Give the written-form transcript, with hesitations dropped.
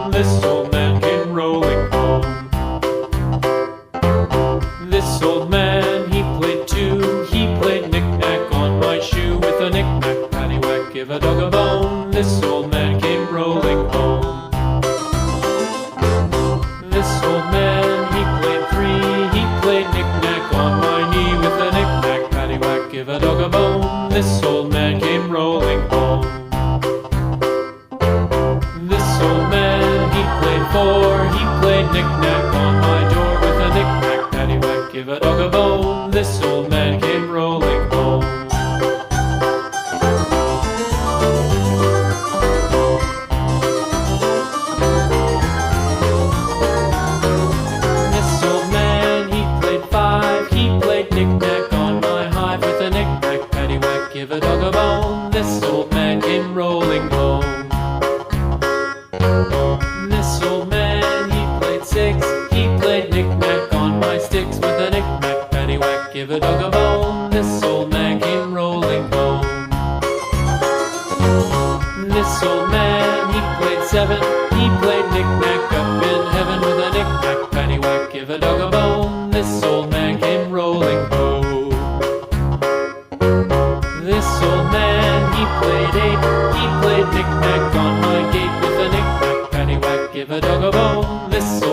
bone. This old man came rolling home. This old man, he played too. He played knick-knack on my shoe. With a knick-knack, paddywhack, give a dog a bone. This old man came rolling home. This old man, he played three. He played knick-knack on my knee. With a knick-knack, paddywhack, give a dog a bone. This old man came rolling home. This old man, he played four. He played knick-knack on my door. With a knick-knack, paddywhack, give a dog a bone. This old man came rolling home. This old man, he played five. He played knick-knack on my hive. With a knick-knack, paddywhack, give a dog a bone. This old man came rolling home. This old man, he played six. He played knick-knack on my sticks. With a knick-knack, paddywhack, give a dog a bone. This old man came rolling home. This old man, he played seven. He played knick-knack up in heaven. With a knick-knack, paddywhack, give a dog a bone. This old man came rolling home. This old man, he played eight. He played knick-knack on my gate. With a knick-knack, paddywhack, give a dog a bone. This